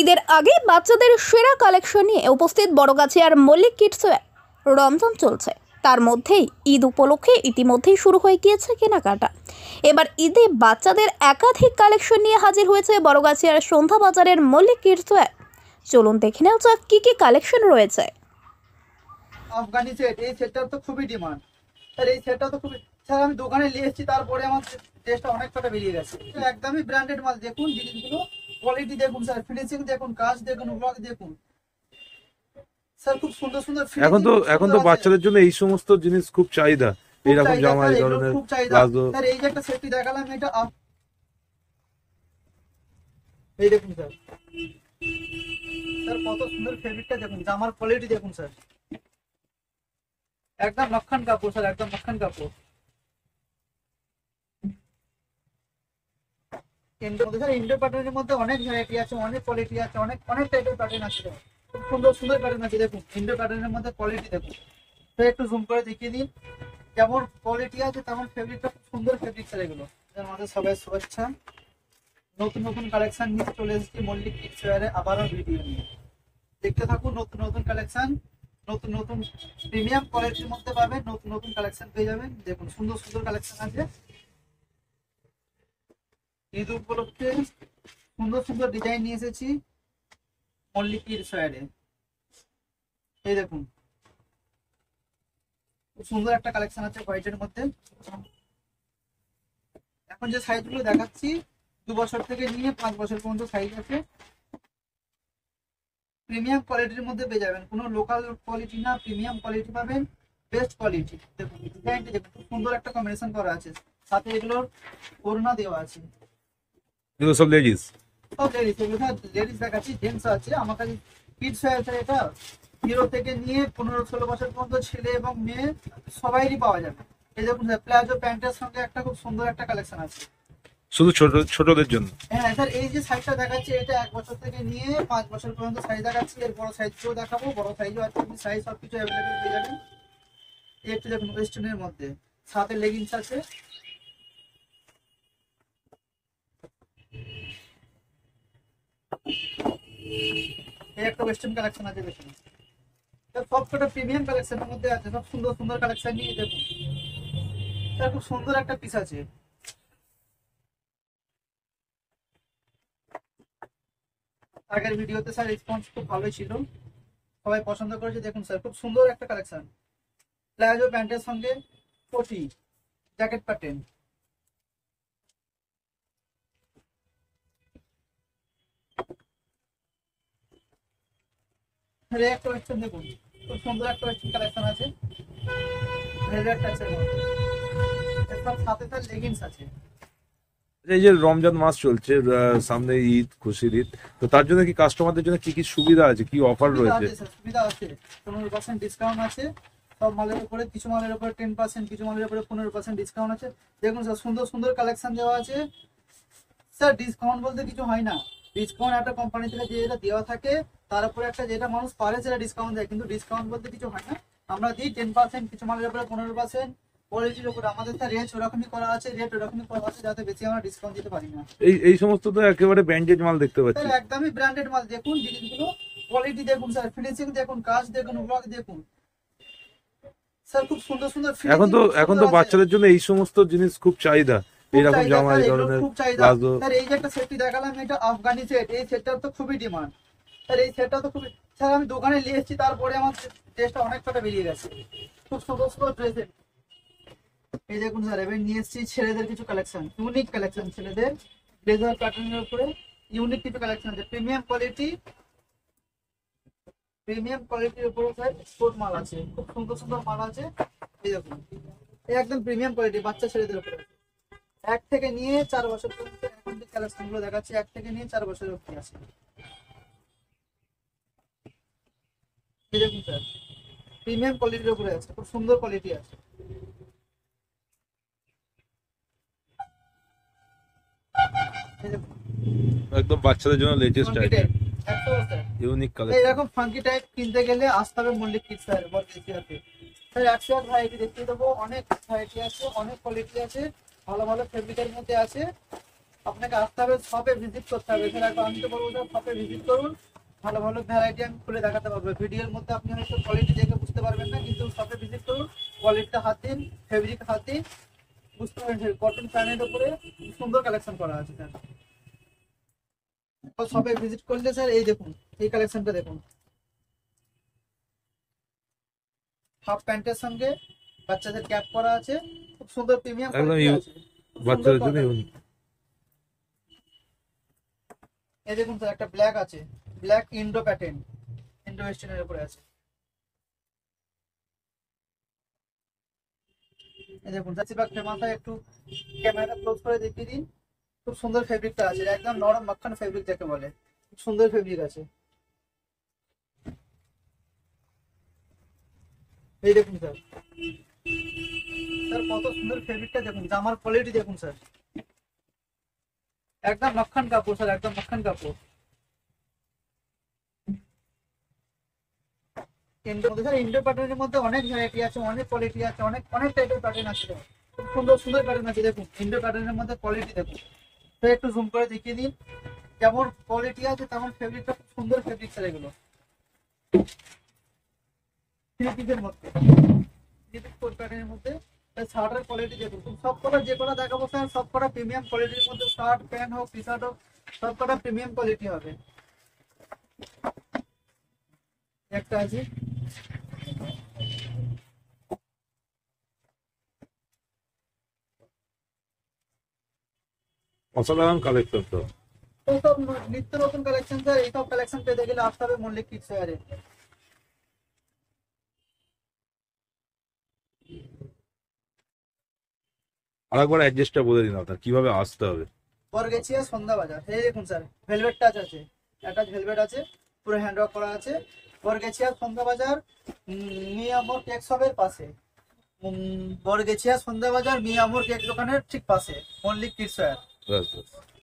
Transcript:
ঈদের আগে বাচ্চাদের সেরা কালেকশন নিয়ে উপস্থিত বড়গাছিয়ার মল্লিক কিডসওয়্যার। রমজান চলছে, তার মধ্যেই ঈদ উপলক্ষে ইতিমধ্যেই শুরু হয়ে গিয়েছে কেনাকাটা। এবার ঈদে বাচ্চাদের একাধিক কালেকশন নিয়ে হাজির হয়েছে বড়গাছিয়ার সন্ধ্যা বাজারের মল্লিক কিডসওয়্যার। চলুন দেখে নেওয়া যাক কি কি কালেকশন রয়েছে। আফগানি সেট, এই সেটটার তো খুবই ডিমান্ড স্যার। এই সেটটা তো খুবই স্যার, আমি দোকানে নিয়ে এসেছি, তারপরে আমার টেস্টটা অনেকটা বেরিয়ে গেছে। একদমই ব্র্যান্ডেড মাল। দেখুন জিনিসগুলো, কোয়ালিটি দেখুন স্যার, ফিনিশিং দেখুন, কাজ দেখুন, ব্লক দেখুন স্যার, খুব সুন্দর সুন্দর। এখন তো বাচ্চাদের জন্য এই সমস্ত জিনিস খুব চাহিদা, এইরকম জামা, এই ধরনের খুব চাহিদা স্যার। এই যে একটা সেটটি দেখালাম, এটা এই দেখুন স্যার, স্যার কত সুন্দর ফেব্রিকটা দেখুন, জামার কোয়ালিটি দেখুন স্যার, একদম মক্খন কাপড় স্যার, একদম মক্খন কাপড়। ইন্ডো প্যাটার্নের মধ্যে অনেক ভ্যারাইটি আছে, অনেক কোয়ালিটি আছে, অনেক অনেক টাইপের প্যাটার্ন আছে, খুব সুন্দর সুন্দর প্যাটার্ন আছে। দেখুন ইন্ডো প্যাটার্নের মধ্যে কোয়ালিটি দেখুন স্যার, একটু জুম করে দেখিয়ে দিন। যেমন কোয়ালিটি আছে তেমন ফেব্রিকটা খুব সুন্দর ফেব্রিক স্যার। এগুলো আমাদের সবাই শুভেচ্ছা। নতুন নতুন কালেকশন নিয়ে চলে এসেছি মল্লিক কিডসওয়্যারে আবারও ভিডিও নিয়ে। দেখতে থাকুন, নতুন নতুন কালেকশন, নতুন নতুন প্রিমিয়াম কোয়ালিটির মধ্যে পাবেন, নতুন নতুন কালেকশন পেয়ে যাবেন। দেখুন সুন্দর সুন্দর কালেকশন আছে। ঈদ উপলক্ষে সুন্দর সুন্দর ডিজাইন নিয়ে এসেছি মল্লিক কিডসওয়্যারে। এই দেখুন খুব সুন্দর একটা কালেকশন আছে হোয়াইটের মধ্যে। এখন যে সাইজগুলো দেখাচ্ছি 2 বছর থেকে নিয়ে 5 বছর পর্যন্ত সাইজ আছে। প্রিমিয়াম কোয়ালিটির মধ্যে পেয়ে যাবেন, কোনো লোকাল কোয়ালিটি না, প্রিমিয়াম কোয়ালিটি পাবেন, বেস্ট কোয়ালিটি। দেখুন ডিজাইনটি দেখুন, খুব সুন্দর একটা কম্বিনেশন করা আছে, সাথে এগুলোর ওড়না দেওয়া আছে। এগুলো সব লেডিস, সব লেডিস, এগুলো লেডিস দেখাচ্ছি, জেন্টস আছে। আমার কাছে কিডস আছে, এটা 0 থেকে নিয়ে 15-16 বছর পর্যন্ত ছেলে এবং মেয়ে সবাইরই পাওয়া যাবে। এই দেখুন প্লাজো প্যান্টের সঙ্গে একটা খুব সুন্দর একটা কালেকশন আছে, শুধু ছোটদের জন্য। হ্যাঁ স্যার, এই যে সাইজটা দেখাচ্ছি এটা 1 বছর থেকে নিয়ে 5 বছর পর্যন্ত সাইজ দেখাচ্ছি। এর বড় সাইজও দেখাবো, বড় সাইজও আছে, আপনি সাইজ সবকিছু অ্যাভেলেবেল পেয়ে যাবেন। এই একটু দেখুন ওয়েস্টার্নের মধ্যে, সাথে লেগিংস আছে। এই একটা ওয়েস্টার্ন কালেকশন আছে, দেখুন সব কটা প্রিমিয়াম কালেকশনের মধ্যে আছে, সব সুন্দর সুন্দর কালেকশন নিয়ে দেখুন। এটা খুব সুন্দর একটা পিস আছে। আগের ভিডিওতে স্যার রেসপন্স খুব ভালোই ছিল, সবাই পছন্দ করেছে। দেখুন স্যার খুব সুন্দর একটা কালেকশন, প্লাজো প্যান্টের সঙ্গে কোটি জ্যাকেট প্যাটার্ন। একটা ওয়েস্টার্ন দেখুন, খুব সুন্দর একটা ওয়েস্টার্ন কালেকশন আছে, ভেলভেট টাচের মধ্যে। এর সাথে তার লেগিংস আছে। এই যে রমজান মাস চলছে, সামনে ঈদ, খুশির ঈদ, তো তার জন্য কি কাস্টমারদের জন্য কি কি সুবিধা আছে, কি অফার রয়েছে? সুবিধা আছে, 15% ডিসকাউন্ট আছে সব মালের উপরে, কিছু মালের উপরে 10%, কিছু মালের উপরে 15% ডিসকাউন্ট আছে। দেখুন স্যার সুন্দর সুন্দর কালেকশন দেওয়া আছে স্যার। ডিসকাউন্ট বলতে কিছু হয় না, ডিসকাউন্ট একটা কোম্পানি থেকে যেটা দেওয়া থাকে তার উপরে একটা যেটা মানুষ পারে সেটা ডিসকাউন্ট দেয়, কিন্তু ডিসকাউন্ট বলতে কিছু হয় না। আমরা দিই 10%, কিছু মালের উপরে 15%। কোয়ালিটির উপরে আমাদের তার রেট ওরকমই করা আছে, রেট ওরকমই করা আছে, যাতে বেশি আমরা ডিসকাউন্ট দিতে পারি না। এই সমস্ত তো একেবারে ব্র্যান্ডেড মাল দেখতে পাচ্ছি, স্যার একদমই ব্র্যান্ডেড মাল। দেখুন জিনিসগুলো, কোয়ালিটি দেখুন স্যার, ফিনিশিং দেখুন, কাজ দেখুন, ব্লক দেখুন স্যার, খুব সুন্দর সুন্দর। এখন তো বাচ্চাদের জন্য এই সমস্ত জিনিস খুব চাহিদা, এইরকম জামা, এই ধরনের খুব চাহিদা স্যার। এই যে একটা সেটটি দেখালাম, এটা আফগানি সেট, এই সেটটার তো খুবই ডিমান্ড স্যার। এই সেটটা তো খুবই স্যার, আমি দোকানে নিয়ে এসেছি, তারপরে আমার টেস্টটা অনেকটা বেরিয়ে গেছে। খুব সুন্দর সুন্দর ড্রেসের এই দেখুন স্যার, এবার নিয়ে এসেছি ছেলেদের কিছু কালেকশন, ইউনিক কালেকশন, ছেলেদের ব্লেজার প্যাটার্নের উপরে ইউনিক কিছু কালেকশন আছে, প্রিমিয়াম কোয়ালিটি, প্রিমিয়াম কোয়ালিটির উপরে স্যার স্পোর্ট মাল আছে, খুব সুন্দর সুন্দর মাল আছে। এই দেখুন এই একদম প্রিমিয়াম কোয়ালিটি, বাচ্চা ছেলেদের উপরে 1 থেকে নিয়ে 4 বছর পর্যন্ত। এখন যে কালেকশন গুলো দেখাচ্ছি 1 থেকে নিয়ে 4 বছর অবধি আছে। এই দেখুন স্যার প্রিমিয়াম কোয়ালিটির উপরে আছে, খুব সুন্দর কোয়ালিটি আছে। একদম বাচ্চাদের জন্য লেটেস্ট আইটেম, ইউনিক কালেকশন। এরকম ফাঙ্কি টাইপ কিনতে গেলে আসতে হবে মল্লিক কিডসওয়্যার বড়গাছিয়াতে স্যার। 100 ভ্যারাইটি দেখিয়ে দেবো, অনেক ভ্যারাইটি আছে, অনেক কোয়ালিটি আছে, ভালো ভালো ফেব্রিকের মধ্যে আছে। আপনাকে আসতে হবে, শপে ভিজিট করতে হবে। স্যার একবার আমি তো বলবো স্যার শপে ভিজিট করুন, ভালো ভালো ভ্যারাইটি আমি খুলে দেখাতে পারবো। ভিডিওর মধ্যে আপনি হয়তো কোয়ালিটি দেখে বুঝতে পারবেন না, কিন্তু শপে ভিজিট করুন, কোয়ালিটিটা হাত দিন, ফেব্রিক হাত দিন, বুঝতে পারবেন। কটন প্যানেলের উপরে সুন্দর কালেকশন করা আছে স্যার। শপে ভিজিট করলে স্যার এই দেখুন, এই কালেকশনটা দেখুন, হাফ প্যান্টের সঙ্গে বাচ্চাদের ক্যাপ করা আছে, খুব সুন্দর প্রিমিয়াম একদম কোয়ালিটি আছে, খুব সুন্দর বাচ্চাদের জন্য cotton। এই দেখুন স্যার একটা ব্ল্যাক আছে, ব্ল্যাক ইন্ডো প্যাটার্ন, ইন্ডো ওয়েস্টার্নের উপরে আছে। এই দেখুন জার্সিবাগ ফেমাস হয়, একটু ক্যামেরা ক্লোজ করে দেখিয়ে দিন। খুব সুন্দর ফেব্রিকটা আছে, একদম নরম মাখন ফেব্রিক যাকে বলে, খুব সুন্দর ফেব্রিক আছে। এই দেখুন স্যার, স্যার কত সুন্দর ফেব্রিকটা দেখুন, জামার কোয়ালিটি দেখুন স্যার, একদম মাখন কাপড় স্যার, একদম মাখন কাপড়। ইন্ডো মধ্যে স্যার, ইন্ডো প্যাটার্নের মধ্যে অনেক ভ্যারাইটি আছে, অনেক কোয়ালিটি আছে, অনেক অনেক টাইপের প্যাটার্ন আছে স্যার। খুব সুন্দর সুন্দর প্যাটার্ন আছে দেখুন, ইন্ডো প্যাটার্নের মধ্যে কোয়ালিটি দেখুন। স্যার একটু জুম করে দেখিয়ে দিন, যেমন কোয়ালিটি আছে তেমন ফেব্রিকটা, খুব সুন্দর ফেব্রিক স্যার এগুলো। থ্রি পিসের মধ্যে, থ্রি পিস কোট প্যাটার্নের মধ্যে শার্টের কোয়ালিটি দেখুন, সব কটা যে কটা দেখাবো স্যার সব কটা প্রিমিয়াম কোয়ালিটির মধ্যে, শার্ট প্যান্ট হোক টি শার্ট হোক সব কটা প্রিমিয়াম কোয়ালিটি হবে। একটা আছে অসাধারণ কালেকশন তো। তো সব নিত্য নতুন কালেকশন স্যার, এইসব কালেকশন পেতে গেলে আসতে হবে মল্লিক কিডস ওয়্যারে। আরেকবার অ্যাড্রেসটা বলে দিন আপনার, কিভাবে আসতে হবে। বরগেছিয়া সন্ধ্যা বাজার। এই দেখুন স্যার ভেলভেট টাচ আছে, অ্যাটাচ ভেলভেট আছে, পুরো হ্যান্ড ওয়ার্ক করা আছে। বরগেছিয়া সন্ধ্যা বাজার, মিয়ামোর কেক শপের পাশে, বরগেছিয়া সন্ধ্যা বাজার মিয়ামোর কেক দোকানের ঠিক পাশে মল্লিক কিডস ওয়্যার। ব্যাস ব্যাস।